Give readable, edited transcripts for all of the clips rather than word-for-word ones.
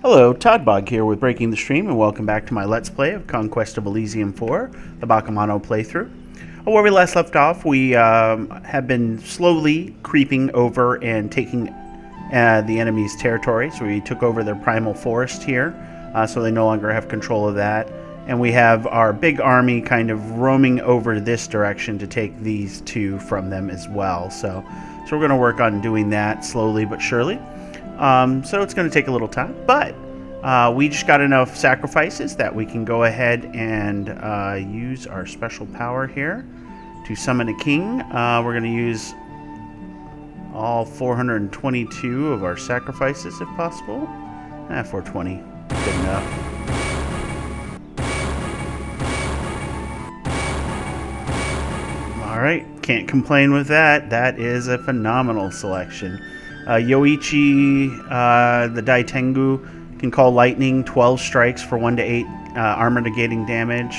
Hello, Toddbog here with Breaking the Stream, and welcome back to my Let's Play of Conquest of Elysium 4, the Bakemono playthrough. Where we last left off, we have been slowly creeping over and taking the enemy's territory. So we took over their primal forest here, so they no longer have control of that. And we have our big army kind of roaming over this direction to take these two from them as well. So we're going to work on doing that slowly but surely. So it's going to take a little time, but we just got enough sacrifices that we can go ahead and use our special power here to summon a king. We're going to use all 422 of our sacrifices if possible. 420, good enough. All right, can't complain with that. That is a phenomenal selection. Yoichi, the Daitengu, can call lightning 12 strikes for 1 to 8 armor negating damage.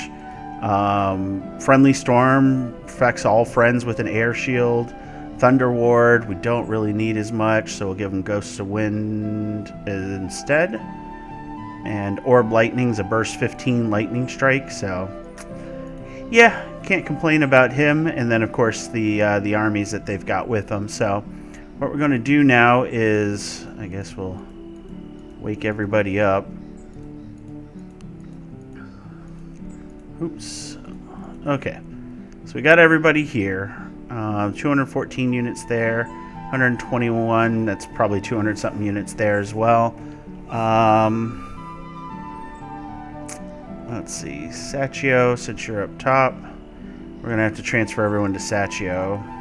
Friendly Storm affects all friends with an air shield. Thunder Ward, we don't really need as much, so we'll give them Ghosts of Wind instead. And Orb Lightning's a burst 15 lightning strike, so yeah, can't complain about him. And then of course the armies that they've got with them. So what we're going to do now is, I guess we'll wake everybody up. Oops. Okay. So we got everybody here. 214 units there. 121. That's probably 200 something units there as well. Let's see. Saccio, since you're up top, we're going to have to transfer everyone to Saccio.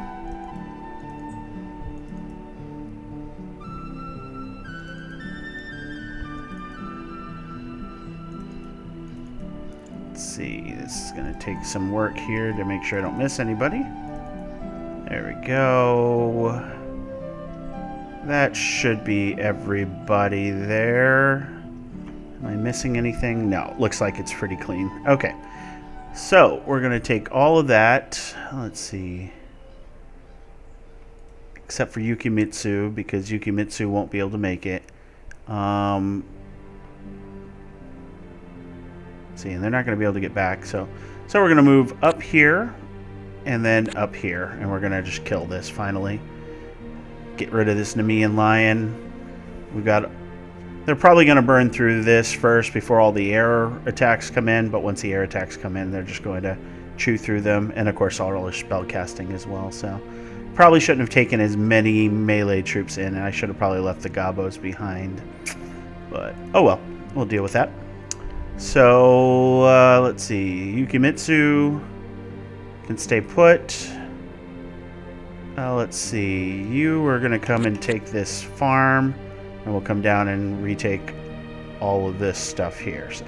See, this is going to take some work here to make sure I don't miss anybody. There we go. That should be everybody there. Am I missing anything? No, looks like it's pretty clean. Okay, so we're going to take all of that. Let's see. Except for Yukimitsu, because Yukimitsu won't be able to make it. See, and they're not going to be able to get back, so we're going to move up here and then up here, and we're going to just kill this finally. Get rid of this Nemean lion. They're probably going to burn through this first before all the air attacks come in, but once the air attacks come in, they're just going to chew through them, and of course all their spell casting as well. So probably shouldn't have taken as many melee troops in, and I should have probably left the Gabos behind, but oh well, we'll deal with that. So, let's see. Yukimitsu can stay put. Let's see. You are going to come and take this farm, and we'll come down and retake all of this stuff here. So.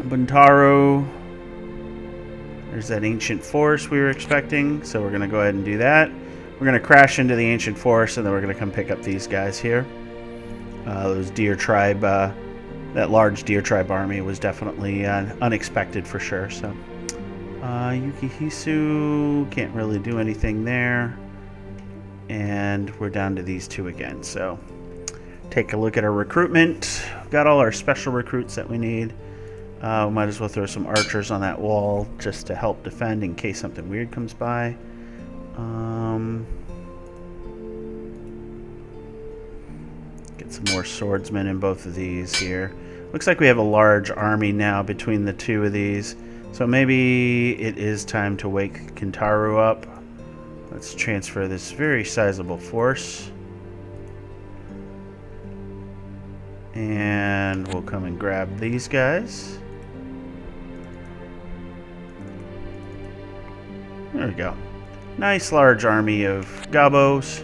Buntaro. There's that ancient forest we were expecting, so we're going to go ahead and do that. We're going to crash into the ancient forest, and then we're going to come pick up these guys here. Those deer tribe... that large deer tribe army was definitely unexpected for sure. So Yukihisu can't really do anything there, and we're down to these two again. So take a look at our recruitment. We've got all our special recruits that we need. Might as well throw some archers on that wall just to help defend in case something weird comes by. Get some more swordsmen in both of these here. Looks like we have a large army now between the two of these. So maybe it is time to wake Kintaro up. Let's transfer this very sizable force. And we'll come and grab these guys. There we go. Nice large army of Gabos.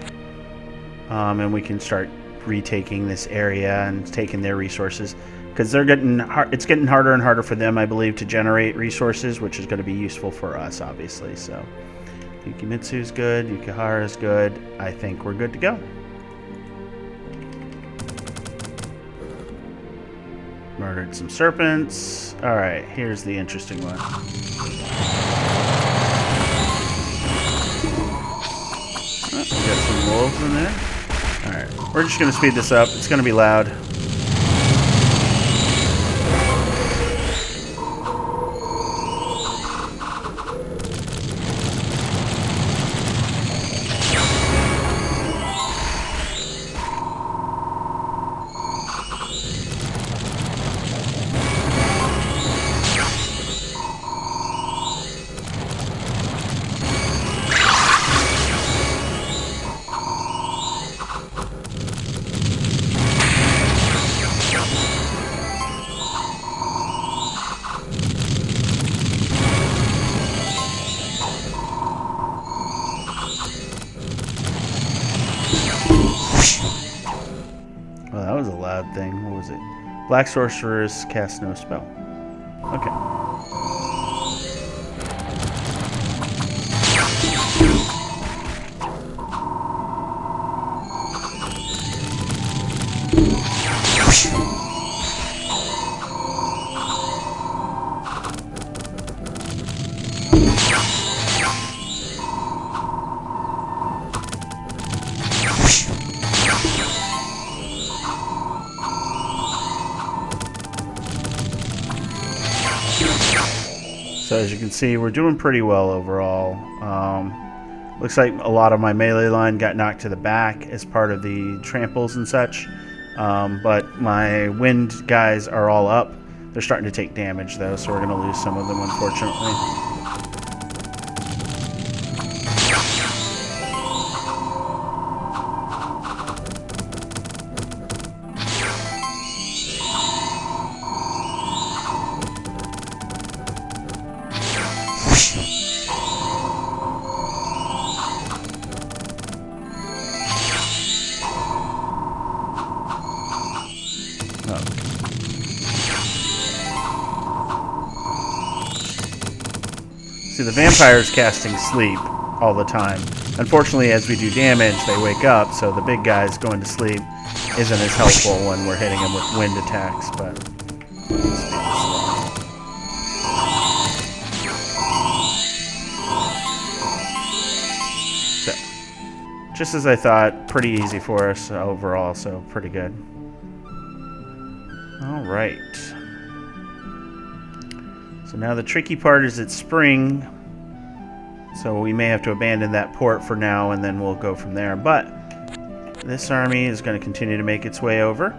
And we can start retaking this area and taking their resources, because it's getting harder and harder for them, I believe, to generate resources, which is going to be useful for us, obviously. So Yukimitsu's good, Yukihara's good. I think we're good to go. Murdered some serpents. All right, here's the interesting one. Oh, we got some wolves in there. Alright, we're just going to speed this up. It's going to be loud. Oh, that was a loud thing. What was it? Black Sorceress cast no spell. Okay. So as you can see, we're doing pretty well overall. Looks like a lot of my melee line got knocked to the back as part of the tramples and such. But my wind guys are all up. They're starting to take damage though, so we're going to lose some of them unfortunately. See, the vampire's casting sleep all the time. Unfortunately, as we do damage, they wake up, so the big guys going to sleep isn't as helpful when we're hitting them with wind attacks, but... So, just as I thought, pretty easy for us overall, so pretty good. Alright. So now the tricky part is it's spring, so we may have to abandon that port for now and then we'll go from there. But this army is going to continue to make its way over.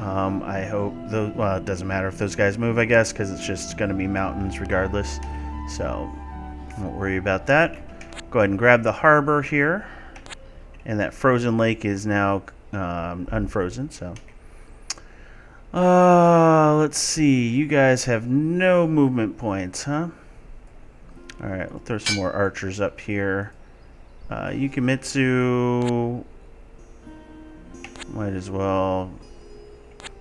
I hope, well, it doesn't matter if those guys move, I guess, because it's just going to be mountains regardless. So don't worry about that. Go ahead and grab the harbor here. And that frozen lake is now unfrozen, so... let's see. You guys have no movement points, huh? Alright, we'll throw some more archers up here. Yukimitsu might as well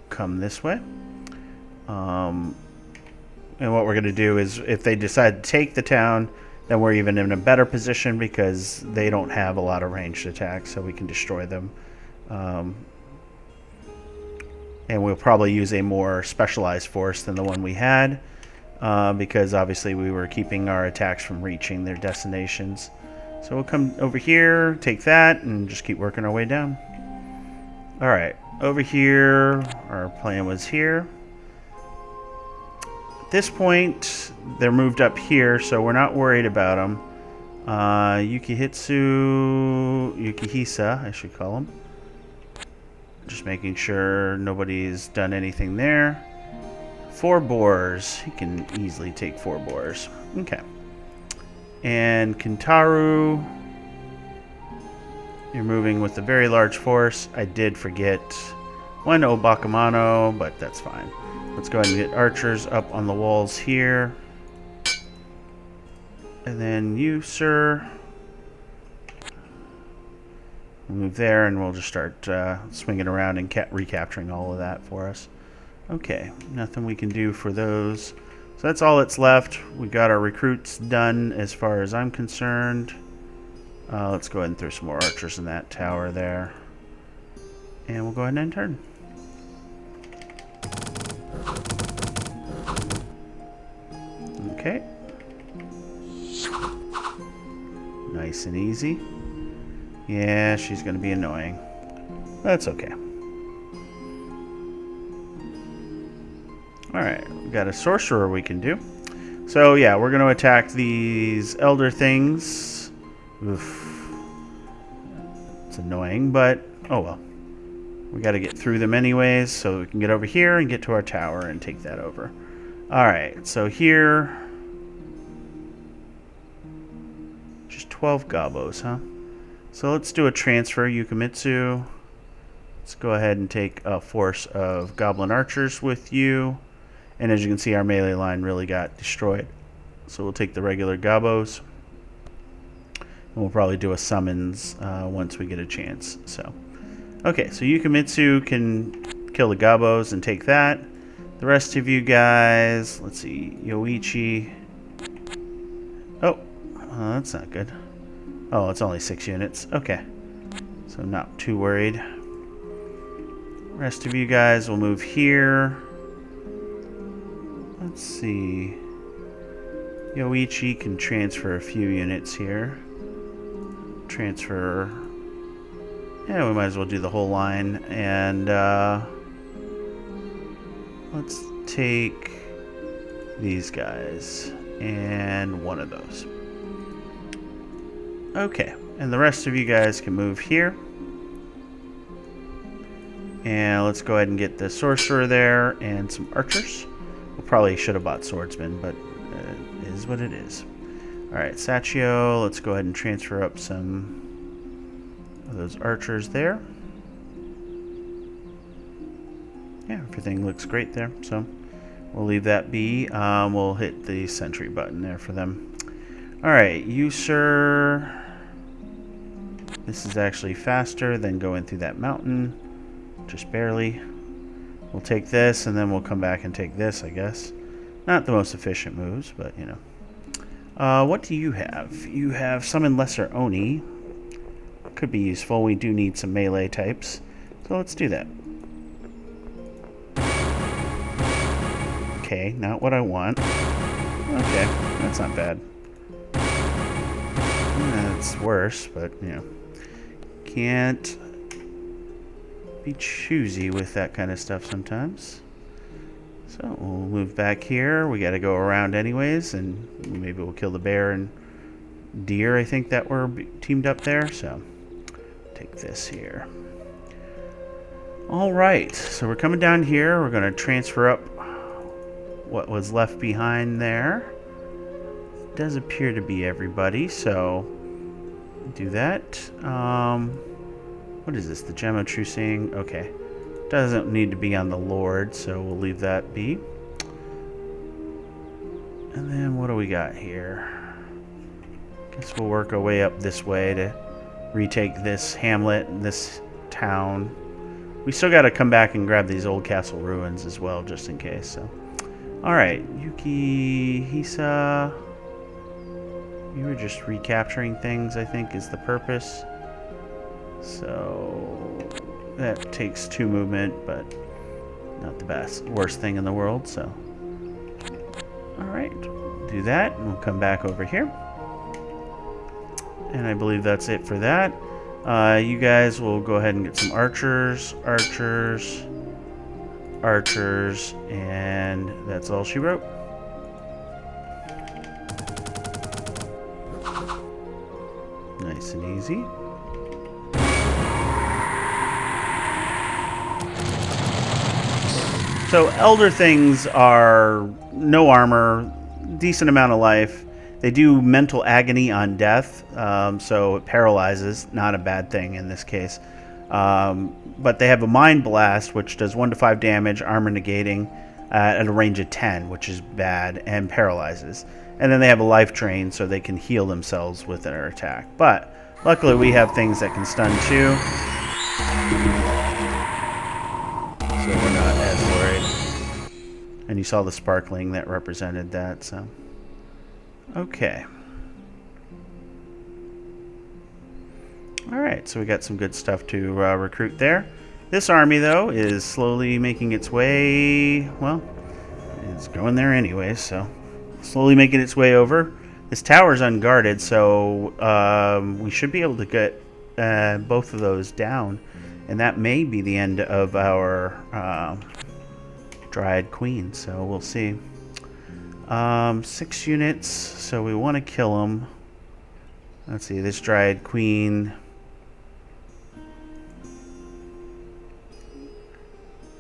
come this way. And what we're going to do is, if they decide to take the town, then we're even in a better position because they don't have a lot of ranged attacks, so we can destroy them. And we'll probably use a more specialized force than the one we had, because obviously we were keeping our attacks from reaching their destinations. So we'll come over here, take that, and just keep working our way down. Alright, over here, our plan was here. At this point, they're moved up here, so we're not worried about them. Yukihisa, I should call him. Just making sure nobody's done anything there. 4 boars. He can easily take 4 boars. Okay. And Kintaru, you're moving with a very large force. I did forget one Bakemono, but that's fine. Let's go ahead and get archers up on the walls here. And then you, sir, move there, and we'll just start swinging around and recapturing all of that for us. Okay, nothing we can do for those. So that's all that's left. We got our recruits done as far as I'm concerned. Let's go ahead and throw some more archers in that tower there. And we'll go ahead and end turn. Okay. Nice and easy. Yeah, she's going to be annoying. That's okay. Alright, we got a sorcerer we can do. So yeah, we're going to attack these elder things. Oof. It's annoying, but oh well. We got to get through them anyways, so we can get over here and get to our tower and take that over. Alright, so here... just 12 gobos, huh? So let's do a transfer, Yukimitsu. Let's go ahead and take a force of goblin archers with you. And as you can see, our melee line really got destroyed. So we'll take the regular gobos. And we'll probably do a summons once we get a chance. So, okay, so Yukimitsu can kill the gobos and take that. The rest of you guys, let's see, Yoichi. Oh, that's not good. Oh, it's only 6 units. Okay, so not too worried. Rest of you guys will move here. Let's see. Yoichi can transfer a few units here. Transfer. Yeah, we might as well do the whole line. And let's take these guys and one of those. Okay, and the rest of you guys can move here. And let's go ahead and get the sorcerer there and some archers. We probably should have bought swordsmen, but it is what it is. Alright, Sachio, let's go ahead and transfer up some of those archers there. Yeah, everything looks great there, so we'll leave that be. We'll hit the sentry button there for them. Alright, you, sir. This is actually faster than going through that mountain. Just barely. We'll take this, and then we'll come back and take this, I guess. Not the most efficient moves, but, you know. What do you have? You have Summon Lesser Oni. Could be useful. We do need some melee types. So let's do that. Okay, not what I want. Okay, that's not bad. That's worse, but, you know. Can't be choosy with that kind of stuff sometimes. So we'll move back here. We got to go around anyways, and maybe we'll kill the bear and deer, I think, that were teamed up there. So take this here. All right, so we're coming down here. We're going to transfer up what was left behind there. Does appear to be everybody, so do that. What is this? The Gem of True Seeing? Okay. Doesn't need to be on the Lord, so we'll leave that be. And then what do we got here? Guess we'll work our way up this way to retake this hamlet and this town. We still got to come back and grab these old castle ruins as well, just in case. So, all right, Yukihisa. You were just recapturing things, I think, is the purpose. So that takes 2 movement, but not the worst thing in the world. So, all right, do that, and we'll come back over here. And I believe that's it for that. You guys will go ahead and get some archers, and that's all she wrote. Nice and easy. So elder things are no armor, decent amount of life. They do mental agony on death, so it paralyzes. Not a bad thing in this case. But they have a Mind Blast, which does 1 to 5 damage, armor negating, at a range of 10, which is bad, and paralyzes. And then they have a Life Drain, so they can heal themselves with their attack. But luckily we have things that can stun too. So we're not as worried. And you saw the sparkling that represented that, so. Okay. Alright, so we got some good stuff to recruit there. This army, though, is slowly making its way, well, it's going there anyway, so slowly making its way over. This tower's unguarded, so we should be able to get both of those down And that may be the end of our Dryad Queen, so we'll see. 6 units, so we want to kill them. Let's see, this Dryad Queen.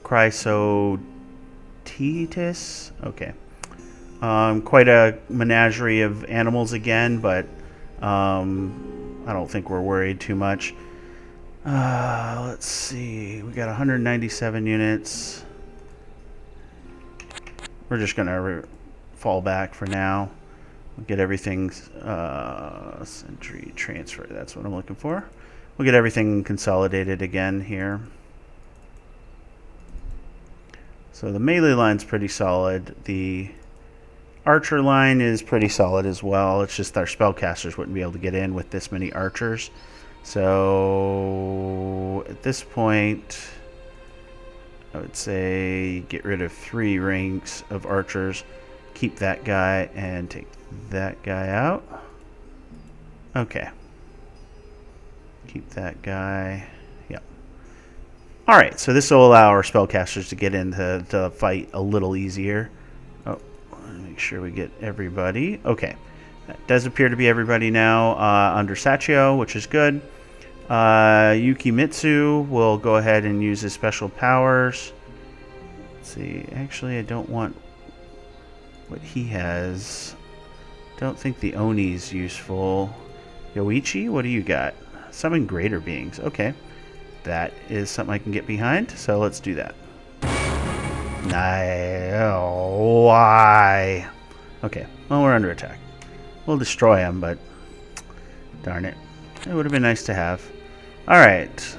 Chrysotetis? Okay. Quite a menagerie of animals again, but I don't think we're worried too much. Let's see. We got 197 units. We're just going to fall back for now. We'll get everything... Century transfer. That's what I'm looking for. We'll get everything consolidated again here. So the melee line's pretty solid. The archer line is pretty solid as well. It's just our spellcasters wouldn't be able to get in with this many archers. So at this point, I would say get rid of 3 ranks of archers, keep that guy, and take that guy out. Okay. Keep that guy. Yep. Alright, so this will allow our spellcasters to get into the fight a little easier. Oh, make sure we get everybody. Okay. That does appear to be everybody now under Sachio, which is good. Yukimitsu will go ahead and use his special powers. Let's see. Actually, I don't want what he has. Don't think the Oni's useful. Yoichi, what do you got? Summon greater beings. Okay. That is something I can get behind, so let's do that. Why? Okay. Well, we're under attack. We'll destroy him, but darn it. It would have been nice to have. Alright.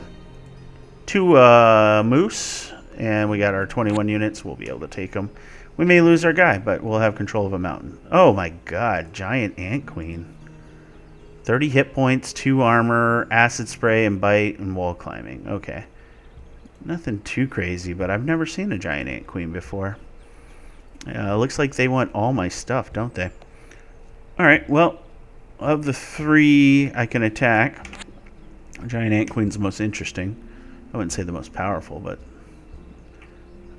2 moose, and we got our 21 units. We'll be able to take them. We may lose our guy, but we'll have control of a mountain. Oh my god, giant ant queen. 30 hit points, 2 armor, acid spray, and bite, and wall climbing. Okay. Nothing too crazy, but I've never seen a giant ant queen before. Looks like they want all my stuff, don't they? Alright, well, of the 3 I can attack, giant ant queen's the most interesting. I wouldn't say the most powerful, but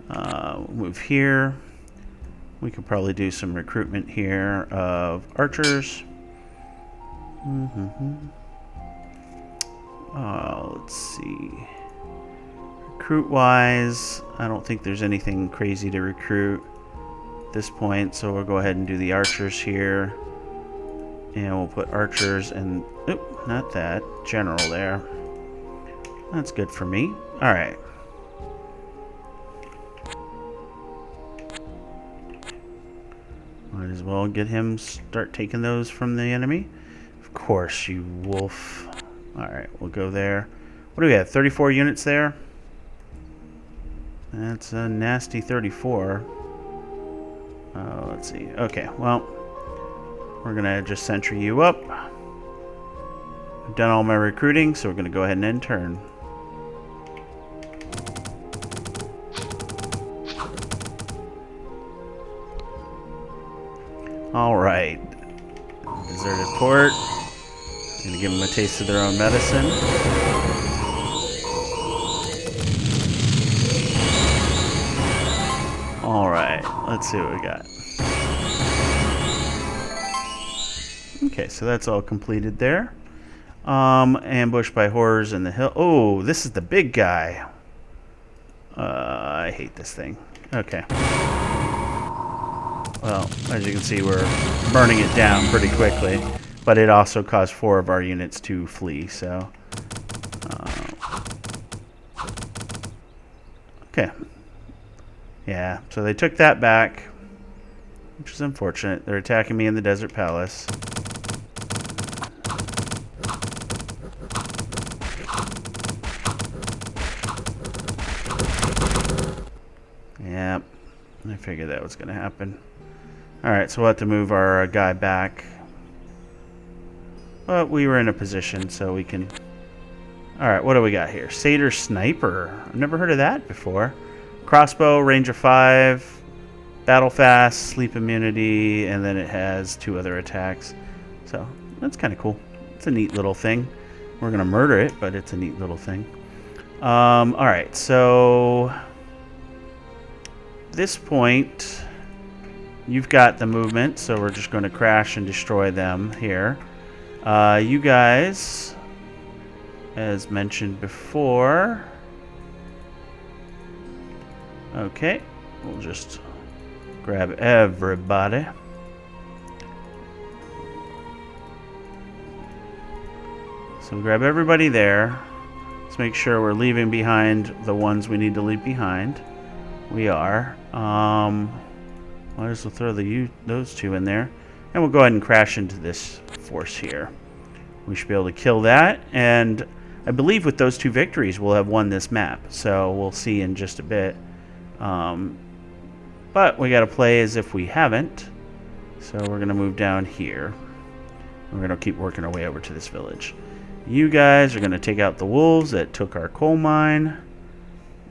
we'll move here. We could probably do some recruitment here of archers. Let's see. Recruit-wise, I don't think there's anything crazy to recruit at this point, so we'll go ahead and do the archers here. And we'll put archers and... Oop, not that. General there. That's good for me. Alright. Might as well get him start taking those from the enemy. Of course, you wolf. Alright, we'll go there. What do we have? 34 units there? That's a nasty 34. Let's see. Okay, well, we're going to just sentry you up. I've done all my recruiting, so we're going to go ahead and end turn. Alright. Deserted port. I'm going to give them a taste of their own medicine. Alright, let's see what we got. Okay, so that's all completed there. Ambushed by horrors in the hill. Oh, this is the big guy. I hate this thing. Okay. Well, as you can see, we're burning it down pretty quickly. But it also caused 4 of our units to flee, so... okay. Yeah, so they took that back, which is unfortunate. They're attacking me in the Desert Palace. Yep, I figured that was going to happen. Alright, so we'll have to move our guy back. But we were in a position, so we can... Alright, what do we got here? Satyr Sniper. I've never heard of that before. Crossbow, range of 5, battle fast, sleep immunity, and then it has 2 other attacks. So, that's kind of cool. It's a neat little thing. We're going to murder it, but it's a neat little thing. All right, so this point, you've got the movement, so we're just going to crash and destroy them here. You guys, as mentioned before, okay, we'll just grab everybody. So we'll grab everybody there. Let's make sure we're leaving behind the ones we need to leave behind. We are. Might as well throw those two in there. And we'll go ahead and crash into this force here. We should be able to kill that. And I believe with those two victories, we'll have won this map. So we'll see in just a bit. But we got to play as if we haven't. So we're going to move down here. We're going to keep working our way over to this village. You guys are going to take out the wolves that took our coal mine.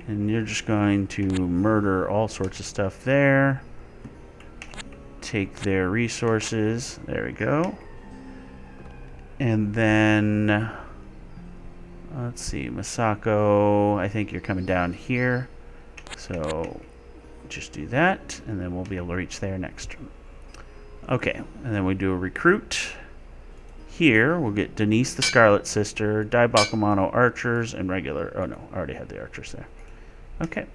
And you're just going to murder all sorts of stuff there. Take their resources. There we go. And then, let's see, Masako, I think you're coming down here. So just do that, and then we'll be able to reach there next. Okay, and then we do a recruit. Here, we'll get Denise the Scarlet Sister, Bakemono archers, and regular... Oh, no, I already had the archers there. Okay.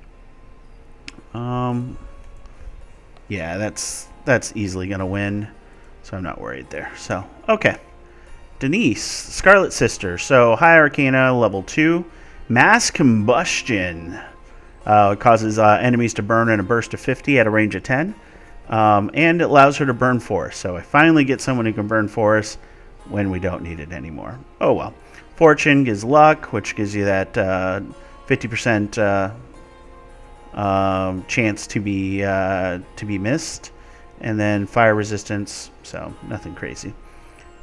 Yeah, that's easily going to win, so I'm not worried there. So, okay. Denise, Scarlet Sister. So, High Arcana, level 2. Mass Combustion. It causes enemies to burn in a burst of 50 at a range of 10. And it allows her to burn force. So, I finally get someone who can burn force when we don't need it anymore. Oh well. Fortune gives luck, which gives you that 50% chance to be missed, and then fire resistance. So nothing crazy.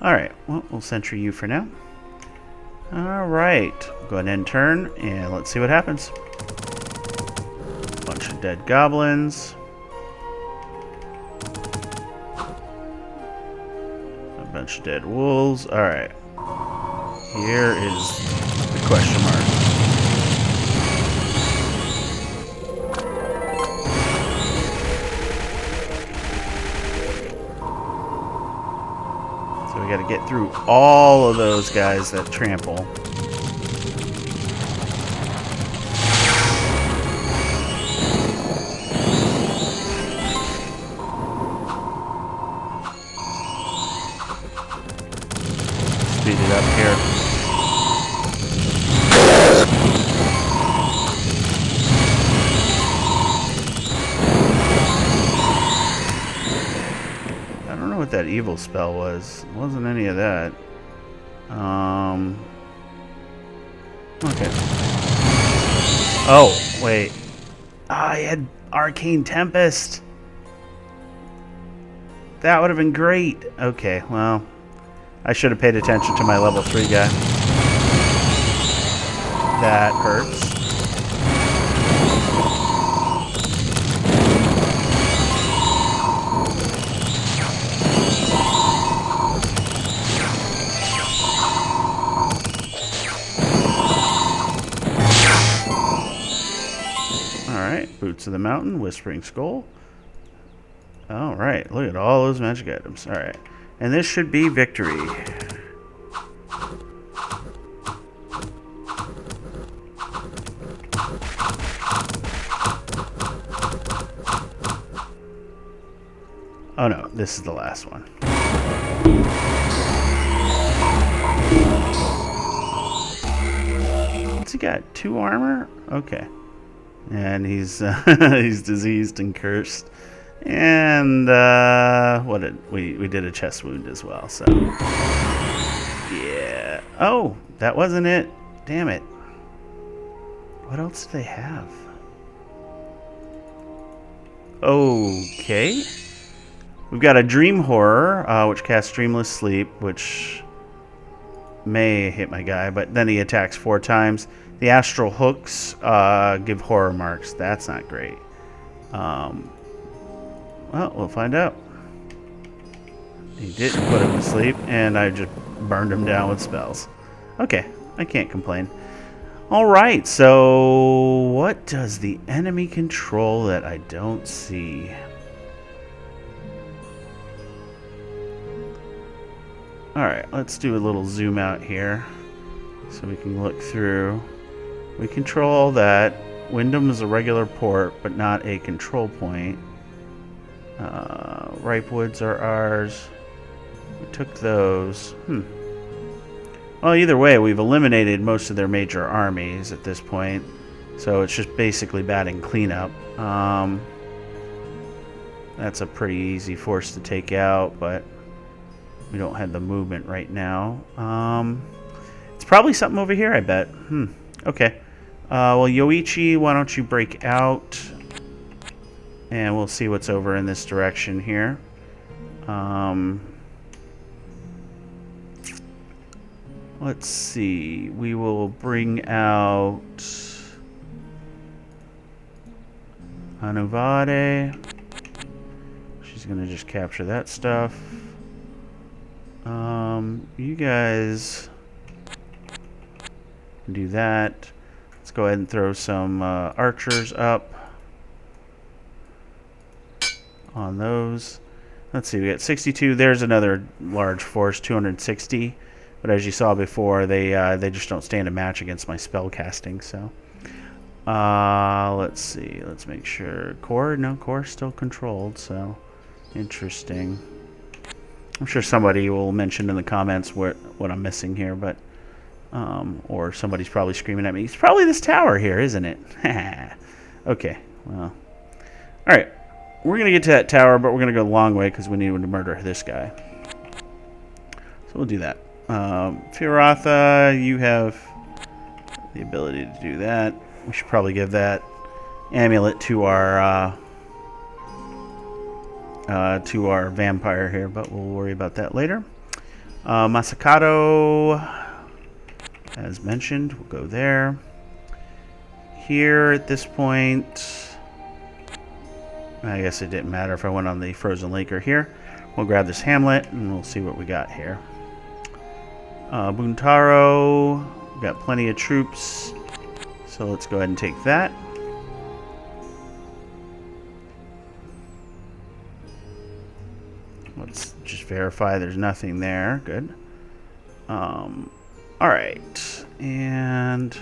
All right. Well, we'll sentry you for now. All right. Go ahead and turn, and let's see what happens. Bunch of dead goblins. Bunch of dead wolves. Alright. Here is the question mark. So we gotta get through all of those guys that trample. Speed it up here. I don't know what that evil spell was. It wasn't any of that. Okay. Oh, wait. I had Arcane Tempest. That would have been great. Okay, well, I should have paid attention to my level 3 guy. That hurts. Alright, Boots of the Mountain, Whispering Skull. Alright, look at all those magic items. Alright. And this should be victory. Oh no, this is the last one. What's he got? 2 armor? Okay. And he's he's diseased and cursed. And what did we did a chest wound as well, so yeah. Oh, that wasn't it. Damn it. What else do they have? Okay. We've got a Dream Horror, which casts Dreamless Sleep, which may hit my guy, but then he attacks 4 times. The Astral Hooks give horror marks. That's not great. Well, we'll find out. He didn't put him to sleep, and I just burned him down with spells. Okay, I can't complain. Alright, so what does the enemy control that I don't see? Alright, let's do a little zoom out here so we can look through. We control that. Wyndham is a regular port, but not a control point. Ripe Woods are ours. We took those. Well, either way, we've eliminated most of their major armies at this point, so it's just basically batting cleanup. That's a pretty easy force to take out, but we don't have the movement right now. It's probably something over here, I bet. Okay. Well, Yoichi, why don't you break out? And we'll see what's over in this direction here. Let's see. We will bring out Anuvade. She's going to just capture that stuff. You guys can do that. Let's go ahead and throw some archers up on those. Let's see, we got 62. There's another large force, 260. But as you saw before, they just don't stand a match against my spell casting. So let's see. Let's make sure. Core? No, core still controlled. So interesting. I'm sure somebody will mention in the comments what I'm missing here, but or somebody's probably screaming at me. It's probably this tower here, isn't it? Okay. Well, all right. We're gonna get to that tower, but we're gonna go the long way because we need to murder this guy. So we'll do that. Firatha, you have the ability to do that. We should probably give that amulet to our vampire here, but we'll worry about that later. Masakato, as mentioned, we'll go there. Here at this point, I guess it didn't matter if I went on the frozen lake or here. We'll grab this hamlet and we'll see what we got here. Buntaro, we've got plenty of troops, so let's go ahead and take that. Let's just verify there's nothing there. Good. Alright, and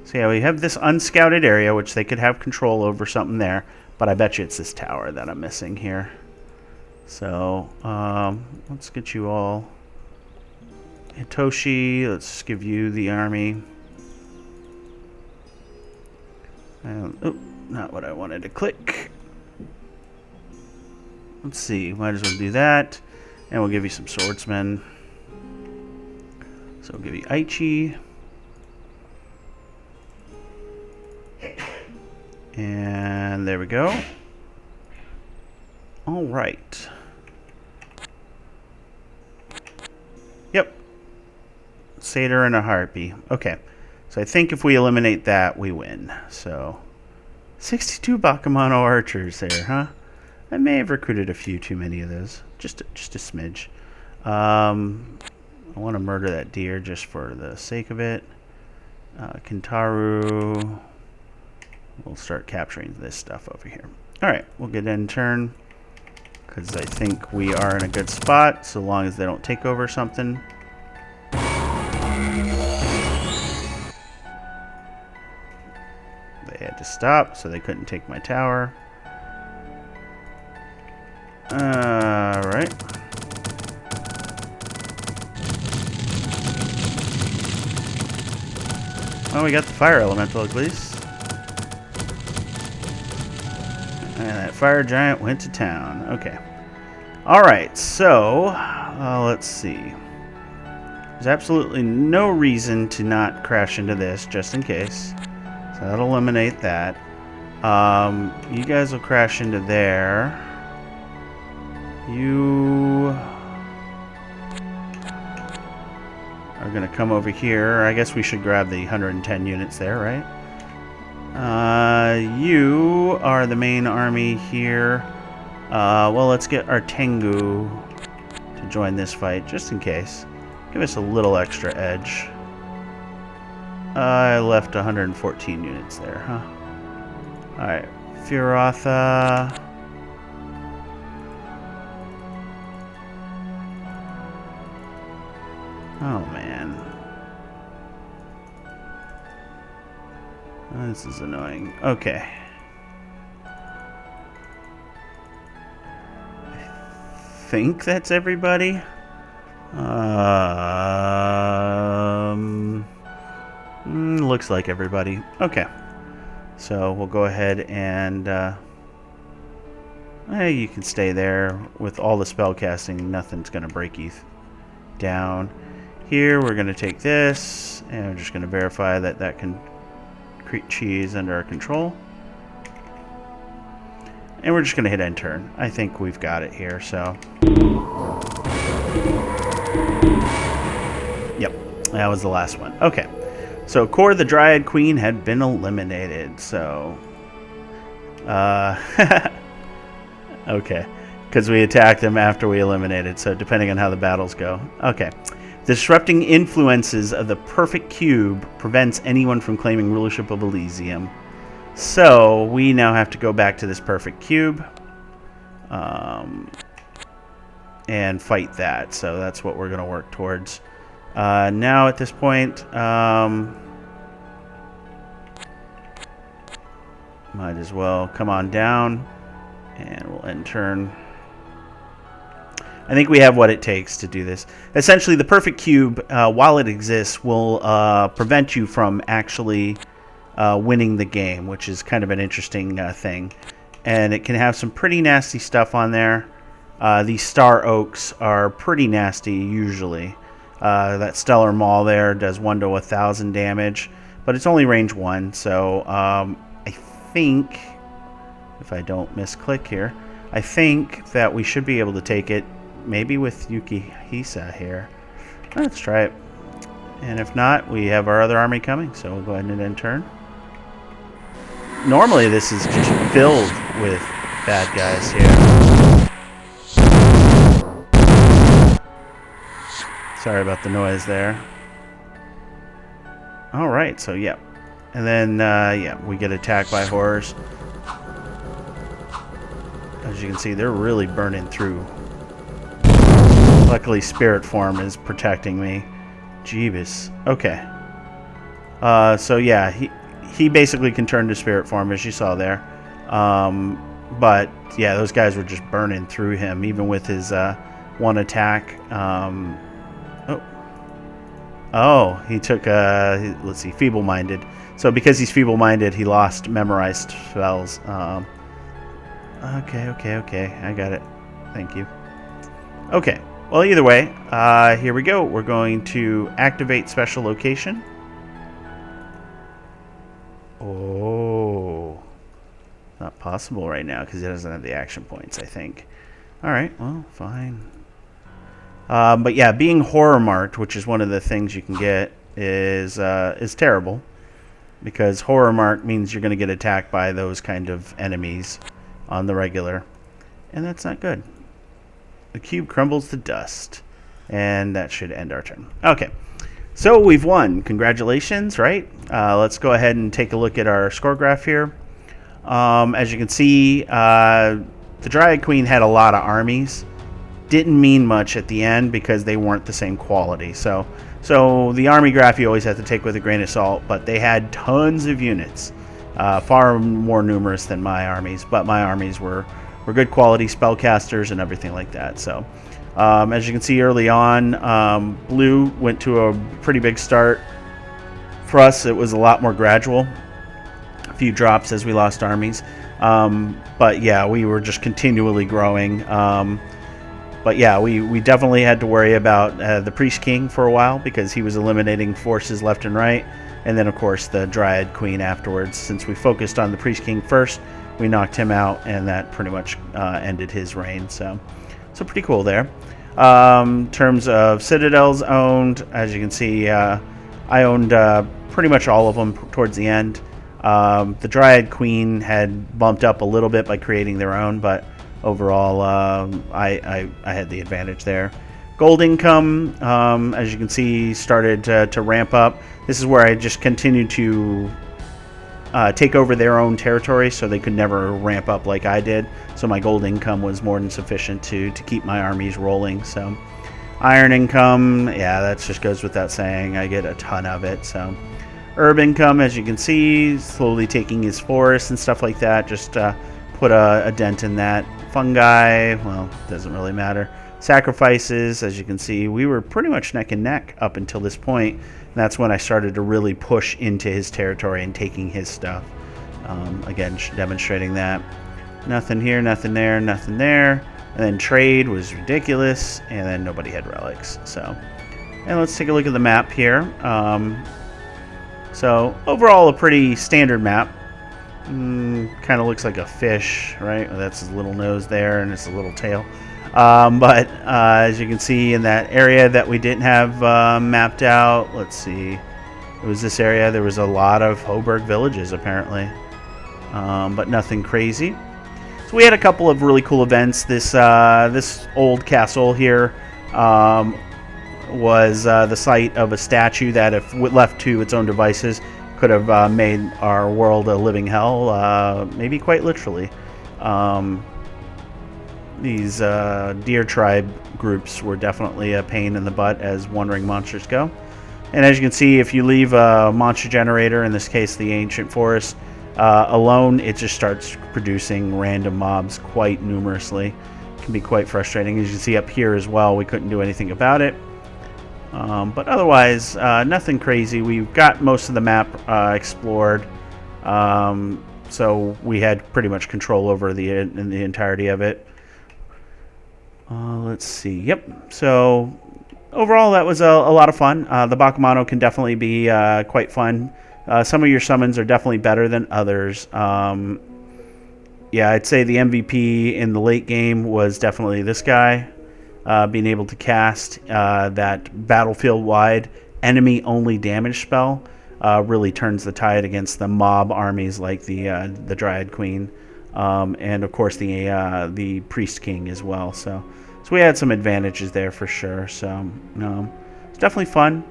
so yeah, we have this unscouted area, which they could have control over something there, but I bet you it's this tower that I'm missing here. So, let's get you all. Hitoshi, let's give you the army. Oh, not what I wanted to click. Let's see, might as well do that. And we'll give you some swordsmen. So we'll give you Aichi. And there we go. All right. Yep. Satyr and a harpy. Okay. So I think if we eliminate that, we win. So 62 Bakemono archers there, huh? I may have recruited a few too many of those. Just a smidge. I want to murder that deer just for the sake of it. Kintaru. We'll start capturing this stuff over here. Alright, we'll get in turn. Because I think we are in a good spot, so long as they don't take over something. They had to stop, so they couldn't take my tower. Alright. Oh, we got the fire elemental at least. And that fire giant went to town. Okay. Alright, so let's see. There's absolutely no reason to not crash into this, just in case. So that'll eliminate that. You guys will crash into there. You are going to come over here. I guess we should grab the 110 units there, right? You are the main army here. Well, let's get our Tengu to join this fight, just in case. Give us a little extra edge. I left 114 units there, huh? Alright, Firatha. Oh, man. This is annoying. Okay. I think that's everybody. Looks like everybody. Okay. So we'll go ahead and you can stay there. With all the spell casting, nothing's going to break you down. Here we're going to take this, and we're just going to verify that that can create cheese under our control. And we're just going to hit end turn. I think we've got it here, so. Yep, that was the last one. Okay. So, Core the Dryad Queen had been eliminated, so... okay. Because we attacked him after we eliminated, so depending on how the battles go. Okay. Disrupting influences of the perfect cube prevents anyone from claiming rulership of Elysium. So, we now have to go back to this perfect cube. And fight that. So, that's what we're going to work towards. Now at this point, might as well come on down, and we'll end turn. I think we have what it takes to do this. Essentially, the perfect cube, while it exists, will prevent you from actually winning the game, which is kind of an interesting thing. And it can have some pretty nasty stuff on there. These Star Oaks are pretty nasty usually. That Stellar Maul there does 1 to 1,000 damage, but it's only range 1, so I think, if I don't misclick here, I think that we should be able to take it, maybe with Yukihisa here. Let's try it. And if not, we have our other army coming, so we'll go ahead and end turn. Normally this is just filled with bad guys here. Sorry about the noise there. Alright, so yeah. And then, yeah, we get attacked by horrors. As you can see, they're really burning through. Luckily, Spirit Form is protecting me. Jeebus. Okay. So yeah, he basically can turn to Spirit Form, as you saw there. But, yeah, those guys were just burning through him, even with his one attack. Oh, he took, let's see, Feeble-Minded. So because he's feeble-minded, he lost memorized spells. Okay. I got it. Thank you. Okay. Well, either way, here we go. We're going to activate special location. Oh. Not possible right now because it doesn't have the action points, I think. All right. Well, fine. But yeah, being horror marked, which is one of the things you can get, is terrible. Because horror mark means you're going to get attacked by those kind of enemies on the regular. And that's not good. The cube crumbles to dust. And that should end our turn. Okay. So we've won. Congratulations, right? Let's go ahead and take a look at our score graph here. As you can see, the Dryad Queen had a lot of armies. Didn't mean much at the end because they weren't the same quality. So the army graph you always have to take with a grain of salt, but they had tons of units, far more numerous than my armies, but my armies were good quality spellcasters and everything like that. So as you can see early on, blue went to a pretty big start. For us, it was a lot more gradual. A few drops as we lost armies. But yeah, we were just continually growing. But yeah, we definitely had to worry about the Priest King for a while because he was eliminating forces left and right. And then, of course, the Dryad Queen afterwards. Since we focused on the Priest King first, we knocked him out, and that pretty much ended his reign. So pretty cool there. In terms of citadels owned, as you can see, I owned pretty much all of them towards the end. The Dryad Queen had bumped up a little bit by creating their own, but overall, I had the advantage there. Gold income, as you can see, started to ramp up. This is where I just continued to take over their own territory, so they could never ramp up like I did. So my gold income was more than sufficient to keep my armies rolling. So iron income, yeah, that just goes without saying. I get a ton of it. So herb income, as you can see, slowly taking his forest and stuff like that. Just put a dent in that. Fungi, well, doesn't really matter. Sacrifices, as you can see, we were pretty much neck and neck up until this point. And that's when I started to really push into his territory and taking his stuff. Again, demonstrating that. Nothing here, nothing there, nothing there. And then trade was ridiculous, and then nobody had relics. So, and let's take a look at the map here. So overall, a pretty standard map. Kind of looks like a fish, right? Well, that's his little nose there, and it's a little tail. But as you can see in that area that we didn't have mapped out, let's see, it was this area. There was a lot of Hoburg villages apparently, but nothing crazy. So we had a couple of really cool events. This old castle here was the site of a statue that, if left to its own devices, could have made our world a living hell, maybe quite literally. These deer tribe groups were definitely a pain in the butt as wandering monsters go. And as you can see, if you leave a monster generator, in this case the ancient forest, alone, it just starts producing random mobs quite numerously. It can be quite frustrating. As you can see up here as well, we couldn't do anything about it. But otherwise, nothing crazy. We've got most of the map explored, so we had pretty much control over the entirety of it. Let's see. Yep. So overall, that was a lot of fun. The Bakemono can definitely be quite fun. Some of your summons are definitely better than others. Yeah, I'd say the MVP in the late game was definitely this guy. Being able to cast that battlefield-wide enemy-only damage spell really turns the tide against the mob armies like the Dryad Queen, and of course the Priest King as well. So we had some advantages there for sure. So it's definitely fun.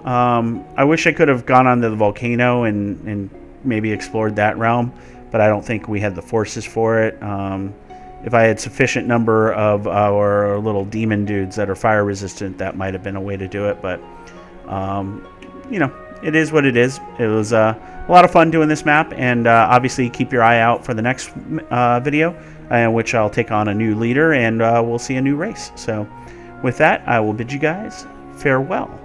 I wish I could have gone onto the volcano and maybe explored that realm, but I don't think we had the forces for it. If I had sufficient number of our little demon dudes that are fire resistant, that might have been a way to do it. But, you know, it is what it is. It was a lot of fun doing this map. And obviously keep your eye out for the next video, in which I'll take on a new leader and we'll see a new race. So with that, I will bid you guys farewell.